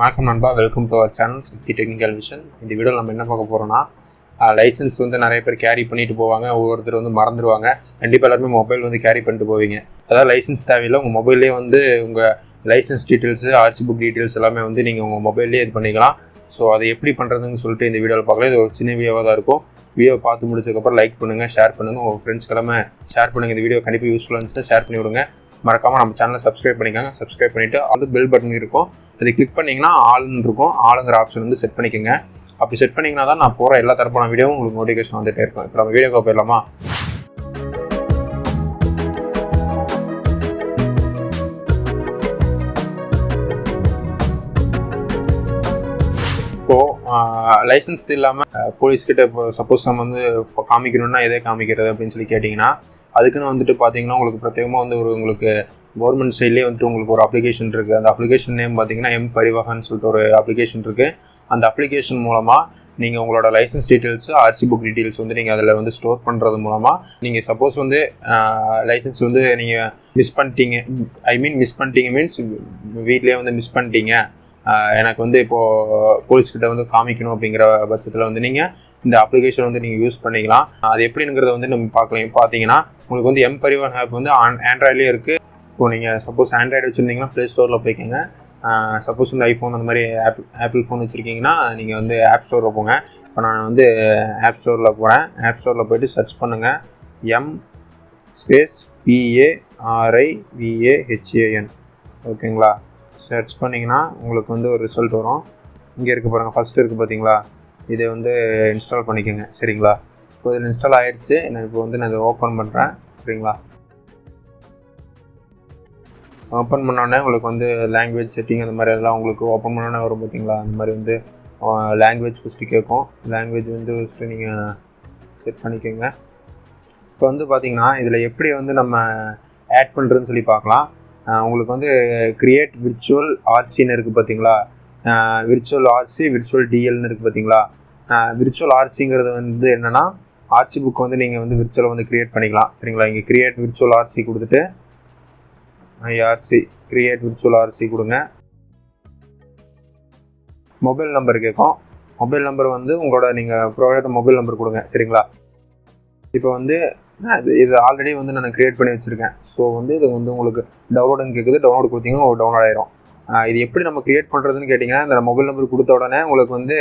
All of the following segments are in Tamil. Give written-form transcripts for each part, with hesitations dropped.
வணக்கம் நண்பா, welcome to our channel Shakti technical vision. இந்த வீடியோவில் நம்ம என்ன பார்க்க போகிறோம்னா, லைசன்ஸ் வந்து நிறைய பேர் கேரி பண்ணிட்டு போவாங்க, ஒவ்வொருத்தர் வந்து மறந்துடுவாங்க. கண்டிப்பாக எல்லாருமே மொபைல் வந்து கேரி பண்ணிட்டு போவீங்க. அதாவது லைசன்ஸ் தேவையில்லை, உங்கள் மொபைல்லே வந்து உங்கள் license details, RC book details எல்லாமே வந்து நீங்கள் உங்கள் மொபைல்லே இது பண்ணிக்கலாம். ஸோ அதை எப்படி பண்ணுறதுன்னு சொல்லிட்டு இந்த வீடியோவில் பார்க்கலாம். இது ஒரு சின்ன வீடியோவாக தான் இருக்கும். வீடியோ பார்த்து முடிச்சதுக்கப்புறம் லைக் பண்ணுங்கள், ஷேர் பண்ணுங்கள், உங்கள் ஃப்ரெண்ட்ஸ் எல்லாமே ஷேர் பண்ணுங்கள். இந்த வீடியோ கண்டிப்பாக யூஸ்ஃபுல்லாக இருந்துச்சுன்னா ஷேர் பண்ணி விடுங்க. மறக்காமல் நம்ம சேனலை சப்ஸ்கிரைப் பண்ணிக்கோங்க. சப்ஸ்கிரைப் பண்ணிவிட்டு அது பெல் பட்டன் இருக்கும், அதை கிளிக் பண்ணிங்கன்னா ஆளுன்னு இருக்கும். ஆளுங்கிற ஆப்ஷன் வந்து செட் பண்ணிக்கோங்க. அப்படி செட் பண்ணிங்கன்னா தான் நான் போகிற எல்லா தரப்பான வீடியோவும் உங்களுக்கு நோட்டிஃபிகேஷன் வந்துகிட்டே இருக்கும். இப்போ நம்ம வீடியோக்கு போயிடலாமா? இப்போது லைசன்ஸ் இல்லாமல் போலீஸ்கிட்ட இப்போ சப்போஸ் நம்ம வந்து இப்போ காமிக்கணும்னா எதை காமிக்கிறது அப்படின்னு சொல்லி கேட்டிங்கன்னா, அதுக்குன்னு வந்துட்டு பார்த்தீங்கன்னா உங்களுக்கு பிரத்யேகமாக வந்து உங்களுக்கு கவர்மெண்ட் சைட்லேயே வந்துட்டு உங்களுக்கு ஒரு அப்ளிகேஷன் இருக்குது. அந்த அப்ளிகேஷன் நேம் பார்த்தீங்கன்னா பரிவாகன் சொல்லிட்டு ஒரு அப்ளிகேஷன் இருக்குது. அந்த அப்ளிகேஷன் மூலமாக நீங்கள் உங்களோட license details, RC book details வந்து நீங்கள் அதில் வந்து ஸ்டோர் பண்ணுறது மூலமாக நீங்கள் சப்போஸ் வந்து லைசன்ஸ் வந்து நீங்கள் மிஸ் பண்ணிட்டீங்க மீன்ஸ் வீட்லேயே வந்து மிஸ் பண்ணிட்டீங்க, எனக்கு வந்து இப்போது போலீஸ்கிட்ட வந்து காமிக்கணும் அப்படிங்கிற பட்சத்தில் வந்து நீங்கள் இந்த அப்ளிகேஷன் வந்து நீங்கள் யூஸ் பண்ணிக்கலாம். அது எப்படிங்கிறத வந்து நம்ம பார்த்தீங்கன்னா உங்களுக்கு வந்து பரிவாகன் ஆப் வந்து ஆண்ட்ராய்ட்லேயே இருக்குது. இப்போ நீங்கள் சப்போஸ் ஆண்ட்ராய்டு வச்சுருந்தீங்கன்னா ப்ளே ஸ்டோரில் போய்க்கோங்க. சப்போஸ் வந்து ஐஃபோன் அந்த மாதிரி ஆப்பிள் ஃபோன் வச்சுருக்கீங்கன்னா நீங்கள் வந்து ஆப் ஸ்டோரில் போங்க. இப்போ நான் வந்து ஆப் ஸ்டோரில் போகிறேன். ஆப் ஸ்டோரில் போய்ட்டு சர்ச் பண்ணுங்கள், PARIVAHAN. ஓகேங்களா? சர்ச் பண்ணிங்கன்னா உங்களுக்கு வந்து ஒரு ரிசல்ட் வரும். இங்கே இருக்குது பாருங்கள், ஃபஸ்ட்டு இருக்குது பார்த்தீங்களா? இதை வந்து இன்ஸ்டால் பண்ணிக்கோங்க. சரிங்களா? இப்போ இதில் இன்ஸ்டால் ஆகிடுச்சு. நான் இப்போ வந்து நான் இதை ஓப்பன் பண்ணுறேன். சரிங்களா? ஓப்பன் பண்ணோடனே உங்களுக்கு வந்து லாங்குவேஜ் செட்டிங் அந்த மாதிரி எல்லாம் உங்களுக்கு ஓப்பன் பண்ணோடனே வரும் பார்த்தீங்களா? அந்த மாதிரி வந்து லாங்குவேஜ் ஃபஸ்ட்டு கேட்கும். லாங்குவேஜ் வந்து ஃபஸ்ட்டு நீங்கள் செட் பண்ணிக்கோங்க. இப்போ வந்து பார்த்தீங்கன்னா இதில் எப்படி வந்து நம்ம ஆட் பண்ணுறதுன்னு சொல்லி பார்க்கலாம். உங்களுக்கு வந்து கிரியேட் விர்ச்சுவல் ஆர்சின்னு இருக்குது பார்த்தீங்களா? விர்ச்சுவல் ஆர்சி, விர்ச்சுவல் டிஎல்னு இருக்குது பார்த்தீங்களா? விர்ச்சுவல் ஆர்சிங்கிறது வந்து என்னென்னா, ஆர்சி புக் வந்து நீங்கள் வந்து விர்ச்சுவலை வந்து க்ரியேட் பண்ணிக்கலாம். சரிங்களா? இங்கே கிரியேட் விர்ச்சுவல் ஆர்சி கொடுத்துட்டு கிரியேட் விர்ச்சுவல் ஆர்சி கொடுங்க. மொபைல் நம்பர் கேட்கும். மொபைல் நம்பர் வந்து உங்களோட நீங்கள் ப்ரொவைடர் மொபைல் நம்பர் கொடுங்க. சரிங்களா? இப்போ வந்து இது ஆல்ரெடி வந்து நான் க்ரியேட் பண்ணி வச்சுருக்கேன். ஸோ வந்து இது வந்து உங்களுக்கு டவுன்லோடுன்னு கேட்குது. டவுன்லோட் கொடுத்தீங்கன்னா உங்களுக்கு டவுன்லோட் ஆயிரும். இது எப்படி நம்ம க்ரியேட் பண்ணுறதுன்னு கேட்டிங்கன்னா, இந்த மொபைல் நம்பர் கொடுத்த உடனே உங்களுக்கு வந்து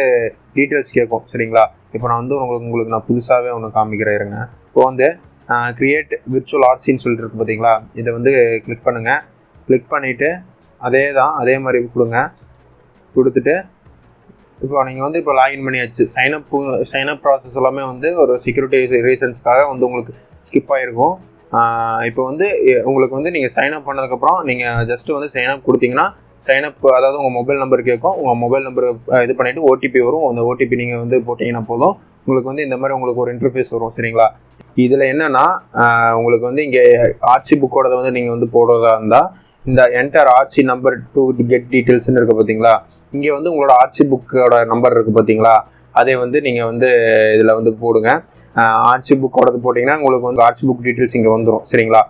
டீட்டெயில்ஸ் கேட்கும். சரிங்களா? இப்போ நான் வந்து உங்களுக்கு நான் புதுசாகவே ஒன்று காமிக்கிறேன் இருங்க. இப்போ வந்து க்ரியேட் விர்ச்சுவல் ஆர்சின்னு சொல்லிட்டு இருக்குது பார்த்தீங்களா? இதை வந்து கிளிக் பண்ணுங்கள். கிளிக் பண்ணிவிட்டு அதே மாதிரி கொடுத்துட்டு இப்போ நீங்கள் வந்து இப்போ லாகின் பண்ணியாச்சு. சைனப் ப்ராசஸ் எல்லாமே வந்து ஒரு செக்யூரிட்டி ரீசன்ஸ்க்காக வந்து உங்களுக்கு ஸ்கிப் ஆகிருக்கும். இப்போ வந்து உங்களுக்கு வந்து நீங்கள் சைனப் பண்ணதுக்கப்புறம் நீங்கள் ஜஸ்ட்டு வந்து சைனப் கொடுத்தீங்கன்னா அதாவது உங்கள் மொபைல் நம்பர் கேட்கும். உங்கள் மொபைல் நம்பர் இது பண்ணிவிட்டு ஓடிபி வரும். அந்த ஓடிபி நீங்கள் வந்து போட்டிங்கன்னா போதும், உங்களுக்கு வந்து இந்த மாதிரி உங்களுக்கு ஒரு இன்டர்ஃபேஸ் வரும். சரிங்களா? இதில் என்னென்னா உங்களுக்கு வந்து இங்கே ஆர்சி புக்கோட வந்து நீங்கள் வந்து போடுறதா இருந்தால் இந்த enter RC number to get டீட்டெயில்ஸ்ன்னு இருக்குது பார்த்தீங்களா? இங்கே வந்து உங்களோட ஆர்சி புக்கோட நம்பர் இருக்குது பார்த்தீங்களா? அதே வந்து நீங்கள் வந்து இதில் வந்து போடுங்க. ஆர்சி புக்கோடது போட்டிங்கன்னா உங்களுக்கு வந்து ஆர்சி புக் டீட்டெயில்ஸ் இங்கே வந்துடும். சரிங்களா?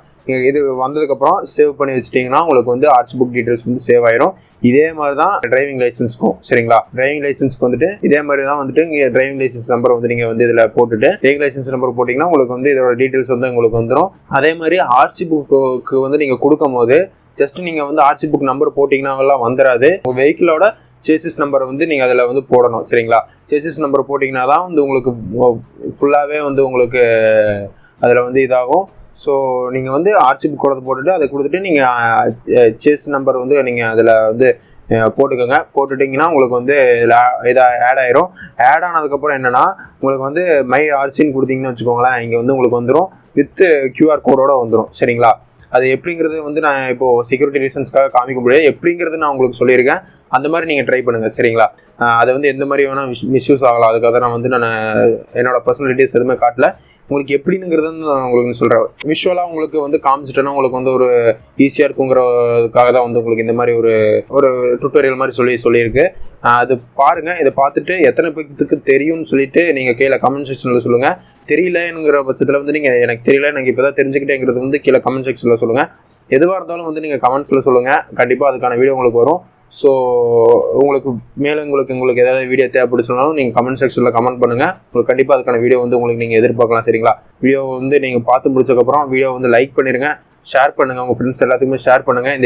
இது வந்ததுக்கப்புறம் சேவ் பண்ணி வச்சிட்டிங்கன்னா உங்களுக்கு வந்து ஆர்சி புக் டீட்டெயில்ஸ் வந்து சேவ் ஆயிடும். இதே மாதிரி தான் டிரைவிங் லைசன்ஸ்க்கும். சரிங்களா? டிரைவிங் லைசன்ஸ்க்கு வந்துட்டு இதே மாதிரி தான் வந்துட்டு இங்கே டிரைவிங் லைசன்ஸ் நம்பர் வந்து நீங்கள் வந்து இதில் போட்டுட்டு டிரைவிங் லைசன்ஸ் நம்பர் போட்டிங்கன்னா உங்களுக்கு வந்து இதோட டீட்டெயில்ஸ் வந்து உங்களுக்கு வந்துடும். அதே மாதிரி ஆர்சி புக்கு வந்து நீங்கள் கொடுக்கும் போது ஜஸ்ட் நீங்கள் வந்து ஆர்சி புக் நம்பர் போட்டிங்கன்னா வந்துடாது. உங்கள் வெஹிக்கிளோட சேசிஸ் நம்பரை வந்து நீங்கள் அதில் வந்து போடணும். சரிங்களா? சேசிஸ் நம்பர் போட்டிங்கன்னா தான் வந்து உங்களுக்கு ஃபுல்லாகவே வந்து உங்களுக்கு அதில் வந்து இதாகும். ஸோ நீங்கள் வந்து ஆர்சி புக்கோட போட்டுட்டு அதை கொடுத்துட்டு நீங்கள் சேஸ் நம்பர் வந்து நீங்கள் அதில் வந்து போட்டுக்கோங்க. போட்டுட்டிங்கன்னா உங்களுக்கு வந்து இதாக ஆட் ஆயிரும். ஆட் ஆனதுக்கப்புறம் என்னென்னா உங்களுக்கு வந்து மை ஆர்சின்னு கொடுத்தீங்கன்னு வச்சுக்கோங்களேன், இங்கே வந்து உங்களுக்கு வந்துடும் வித் கியூஆர் கோடோடு வந்துடும். சரிங்களா? அது எப்படிங்கிறது வந்து நான் இப்போது செக்யூரிட்டி ரீசன்ஸ்க்காக காமிக்க முடியாது. எப்படிங்கிறது நான் உங்களுக்கு சொல்லியிருக்கேன். அந்த மாதிரி நீங்கள் ட்ரை பண்ணுங்கள். சரிங்களா? அதை வந்து எந்த மாதிரி வேணால் மிஸ்யூஸ் ஆகலாம். அதுக்காக நான் வந்து என்னோட பர்சனல் டீட்டெயில்ஸ் எதுவுமே காட்டல. உங்களுக்கு எப்படிங்கிறது நான் உங்களுக்கு சொல்கிறேன். விஷுவலாக உங்களுக்கு வந்து காமிச்சிட்டேன்னா உங்களுக்கு வந்து ஒரு ஈஸியாக இருக்குங்கிறதுக்காக தான் வந்து உங்களுக்கு இந்த மாதிரி ஒரு டுட்டோரியல் மாதிரி சொல்லியிருக்கு. அது பாருங்கள். இதை பார்த்துட்டு எத்தனை பேருக்கு தெரியும்னு சொல்லிட்டு நீங்கள் கீழே கமெண்ட் செக்ஷனில் சொல்லுங்கள். தெரியலங்கிற பட்சத்தில் வந்து நீங்கள் எனக்கு தெரியல, எனக்கு இப்போ தான் தெரிஞ்சுக்கிட்டேங்கிறது வந்து கீழே கமெண்ட் செக்ஷனில் சொல்லுங்கள். எதுவாக இருந்தாலும் வந்து நீங்கள் கமெண்ட்ஸில் சொல்லுங்கள், கண்டிப்பாக அதுக்கான வீடியோ உங்களுக்கு வரும். ஸோ உங்களுக்கு மேலும் உங்களுக்கு ஏதாவது வீடியோ தேவைப்பட்டு சொன்னாலும் நீங்கள் கமெண்ட் செக்ஷனில் கமெண்ட் பண்ணுங்கள். உங்களுக்கு கண்டிப்பாக அதுக்கான வீடியோ வந்து உங்களுக்கு நீங்கள் எதிர்பார்க்கலாம். சரிங்களா? வீடியோ வந்து நீங்கள் பார்த்து முடிச்சதுக்கப்புறம் வீடியோ வந்து லைக் பண்ணிடுங்க, ஷேர் பண்ணுங்கள், உங்கள் ஃப்ரெண்ட்ஸ் எல்லாத்துக்குமே ஷேர் பண்ணுங்கள்.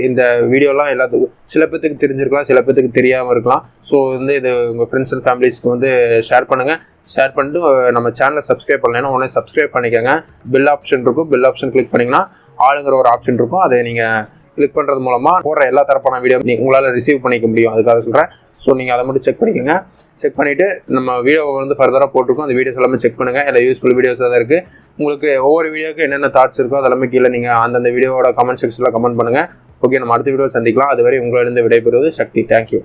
இந்த வீடியோலாம் எல்லாத்துக்கும் சில பேத்துக்கு தெரிஞ்சிருக்கலாம், சில பேத்துக்கு தெரியாமல் இருக்கலாம். ஸோ வந்து இது உங்கள் ஃப்ரெண்ட்ஸ் அண்ட் ஃபேமிலிஸ்க்கு வந்து ஷேர் பண்ணுங்கள். ஷேர் பண்ணிட்டு நம்ம சேனலை சப்ஸ்கிரைப் பண்ணலைன்னா உடனே சப்ஸ்கிரைப் பண்ணிக்கோங்க. பெல் ஆப்ஷன் இருக்கும், பெல் ஆப்ஷன் கிளிக் பண்ணிங்கன்னா ஆளுங்கிற ஒரு ஆப்ஷன் இருக்கும். அதை நீங்கள் கிளிக் பண்ணுறது மூலமாக போடுற எல்லா தரப்பான வீடியோ உங்களால் ரிசீவ் பண்ணிக்க முடியும். அதுக்காக சொல்கிறேன். ஸோ நீங்கள் அதை மட்டும் செக் பண்ணிக்கோங்க. செக் பண்ணிவிட்டு நம்ம வீடியோவை வந்து ஃபர்தராக போட்டிருக்கோம். அந்த வீடியோஸ் எல்லாமே செக் பண்ணுங்கள். எல்லாம் யூஸ்ஃபுல் வீடியோஸாக தான் இருக்குது. உங்களுக்கு ஒவ்வொரு வீடியோக்கு என்னென்ன தாட்ஸ் இருக்கோ அதெல்லாமே கீழே நீங்கள் அந்தந்த வீடியோவோட கமெண்ட் செக்ஷனில் கமெண்ட் பண்ணுங்கள். ஓகே, நம்ம அடுத்த வீடியோ சந்திக்கலாம். அதுவரை உங்களிடம் விடைபெறுவது சக்தி. தேங்க்யூ.